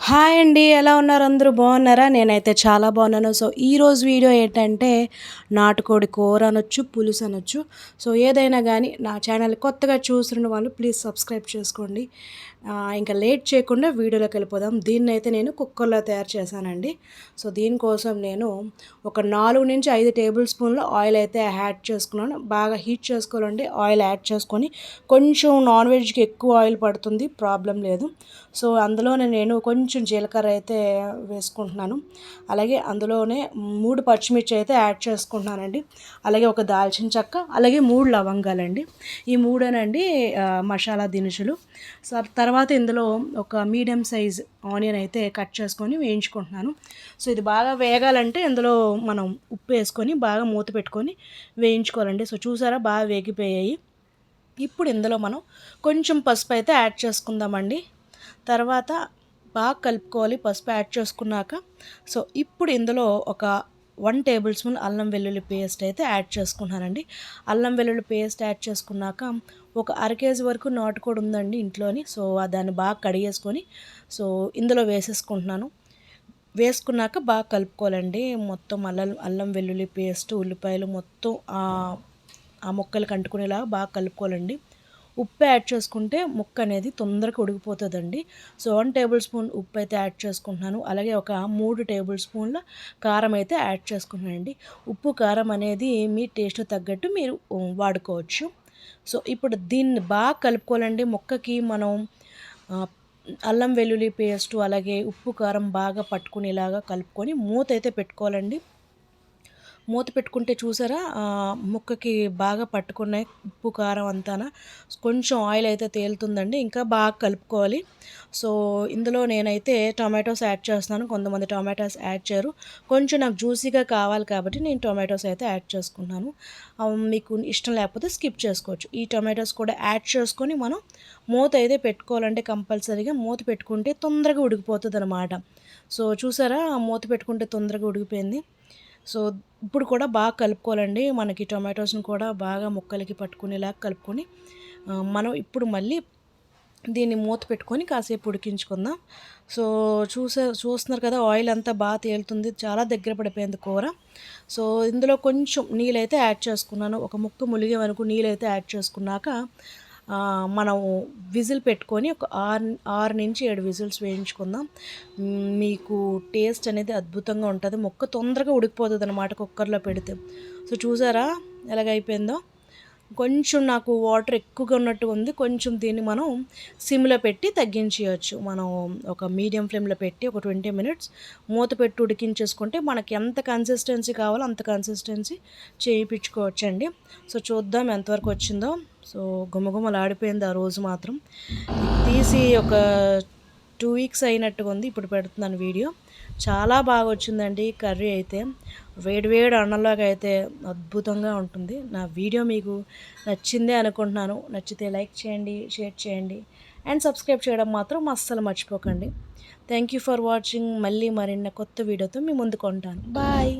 Hi అండి. ఎలా ఉన్నారు? అందరూ బాగున్నారా? నేనైతే చాలా బాగున్నాను. సో, ఈరోజు వీడియో ఏంటంటే నాటుకోడి కూర అనొచ్చు, పులుసు అనొచ్చు. సో, ఏదైనా గానీ నా ఛానల్ కొత్తగా చూస్తున్న వాళ్ళు ప్లీజ్ సబ్స్క్రైబ్ చేసుకోండి. ఇంకా లేట్ చేయకుండా వీడియోలోకి వెళ్ళిపోదాం. దీన్నైతే నేను కుక్కర్లో తయారు చేశానండి. సో, దీనికోసం నేను ఒక 4-5 టేబుల్ స్పూన్ల ఆయిల్ అయితే యాడ్ చేసుకున్నాను. బాగా హీట్ చేసుకోవాలండి. ఆయిల్ యాడ్ చేసుకొని కొంచెం నాన్ వెజ్‌కి ఎక్కువ ఆయిల్ పడుతుంది, ప్రాబ్లం లేదు. సో, అందులోనే నేను కొంచెం జీలకర్ర అయితే వేసుకుంటున్నాను. అలాగే అందులోనే 3 పచ్చిమిర్చి అయితే యాడ్ చేసుకుంటున్నానండి. అలాగే ఒక దాల్చిన చెక్క, అలాగే 3 లవంగాలండి. ఈ మూడేనండి మసాలా దినుసులు. సో, తర్వాత ఇందులో ఒక మీడియం సైజ్ ఆనియన్ అయితే కట్ చేసుకొని వేయించుకుంటున్నాను. సో, ఇది బాగా వేగాలంటే ఇందులో మనం ఉప్పు వేసుకొని బాగా మూత పెట్టుకొని వేయించుకోవాలండి. సో, చూసారా బాగా వేగిపోయాయి. ఇప్పుడు ఇందులో మనం కొంచెం పసుపు అయితే యాడ్ చేసుకుందామండి. తర్వాత బాగా కలుపుకోవాలి పసుపు యాడ్ చేసుకున్నాక. సో, ఇప్పుడు ఇందులో ఒక 1 టేబుల్ స్పూన్ అల్లం వెల్లుల్లి పేస్ట్ అయితే యాడ్ చేసుకుంటున్నానండి. అల్లం వెల్లుల్లి పేస్ట్ యాడ్ చేసుకున్నాక ఒక అర కేజీ వరకు నాటుకోడి ఉందండి ఇంట్లోని. సో, దాన్ని బాగా కడిగేసుకొని సో, ఇందులో వేసేసుకుంటున్నాను. వేసుకున్నాక బాగా కలుపుకోవాలండి. మొత్తం అల్లం వెల్లుల్లి పేస్ట్, ఉల్లిపాయలు మొత్తం ఆ ముక్కలకి అంటుకునేలాగా బాగా కలుపుకోవాలండి. ఉప్పు యాడ్ చేసుకుంటే ముక్క అనేది తొందరగా ఉడికిపోతుందండి. సో, 1 టేబుల్ స్పూన్ ఉప్పు అయితే యాడ్ చేసుకుంటున్నాను. అలాగే ఒక 3 టేబుల్ స్పూన్ల కారం అయితే యాడ్ చేసుకుంటున్నానండి. ఉప్పు, కారం అనేది మీ టేస్ట్ తగ్గట్టు మీరు వాడుకోవచ్చు. సో, ఇప్పుడు దీన్ని బాగా కలుపుకోవాలండి. ముక్కకి మనం ఆహ్, అల్లం వెల్లుల్లి పేస్టు అలాగే ఉప్పు, కారం బాగా పట్టుకునేలాగా కలుపుకొని మూత అయితే పెట్టుకోవాలండి. మూత పెట్టుకుంటే చూసారా ముక్కకి బాగా పట్టుకున్నాయి ఉప్పు కారం అంతాన. కొంచెం ఆయిల్ అయితే తేలుతుందండి. ఇంకా బాగా కలుపుకోవాలి. సో, ఇందులో నేనైతే టొమాటోస్ యాడ్ చేస్తున్నాను. కొంతమంది టొమాటోస్ యాడ్ చేయరు. కొంచెం నాకు జ్యూసీగా కావాలి కాబట్టి నేను టొమాటోస్ అయితే యాడ్ చేసుకున్నాను. మీకు ఇష్టం లేకపోతే స్కిప్ చేసుకోవచ్చు. ఈ టొమాటోస్ కూడా యాడ్ చేసుకొని మనం మూత అయితే పెట్టుకోవాలంటే కంపల్సరీగా మూత పెట్టుకుంటే తొందరగా ఉడికిపోతుందనమాట. సో, చూసారా మూత పెట్టుకుంటే తొందరగా ఉడికిపోయింది. సో, ఇప్పుడు కూడా బాగా కలుపుకోవాలండి. మనకి టొమాటోస్‌ని కూడా బాగా ముక్కలకి పట్టుకునేలాగా కలుపుకొని మనం ఇప్పుడు మళ్ళీ దీన్ని మూత పెట్టుకొని కాసేపు ఉడికించుకుందాం. సో, చూస్తున్నారు కదా ఆయిల్ అంతా బాగా తేలుతుంది. చాలా దగ్గర పడిపోయింది కూర. సో, ఇందులో కొంచెం నీళ్ళైతే యాడ్ చేసుకున్నాను. ఒక ముక్క ములిగే వరకు నీళ్ళైతే యాడ్ చేసుకున్నాక మనం విజిల్ పెట్టుకొని ఒక 6-7 విజిల్స్ వేయించుకుందాం. మీకు టేస్ట్ అనేది అద్భుతంగా ఉంటుంది. ముక్క తొందరగా ఉడికిపోతుందన్నమాట కుక్కర్లో పెడితే. సో, చూసారా ఎలాగైపోయిందో? కొంచెం నాకు వాటర్ ఎక్కువగా ఉన్నట్టు ఉంది. కొంచెం దీన్ని మనం సిమ్‌లో పెట్టి తగ్గించేయొచ్చు. మనం ఒక మీడియం ఫ్లేమ్‌లో పెట్టి ఒక 20 మినిట్స్ మూత పెట్టి ఉడికించేసుకుంటే మనకి ఎంత కన్సిస్టెన్సీ కావాలో అంత కన్సిస్టెన్సీ చేయించుకోవచ్చండి. సో, చూద్దాం ఎంతవరకు వచ్చిందో. సో, గుమగుమలాడిపోయింది ఆ రోజు మాత్రం. తీసి ఒక 2 వీక్స్ అయినట్టుగా ఉంది. ఇప్పుడు పెడుతున్నాను వీడియో. చాలా బాగా వచ్చిందండి కర్రీ అయితే. వేడి వేడి అన్నంలోకి అయితే అద్భుతంగా ఉంటుంది. నా వీడియో మీకు నచ్చిందే అనుకుంటున్నాను. నచ్చితే లైక్ చేయండి, షేర్ చేయండి అండ్ సబ్స్క్రైబ్ చేయడం మాత్రం అస్సలు మర్చిపోకండి. Thank you for watching. మళ్ళీ మరిన్ని కొత్త వీడియోతో మీ ముందుకు ఉంటాను. బాయ్.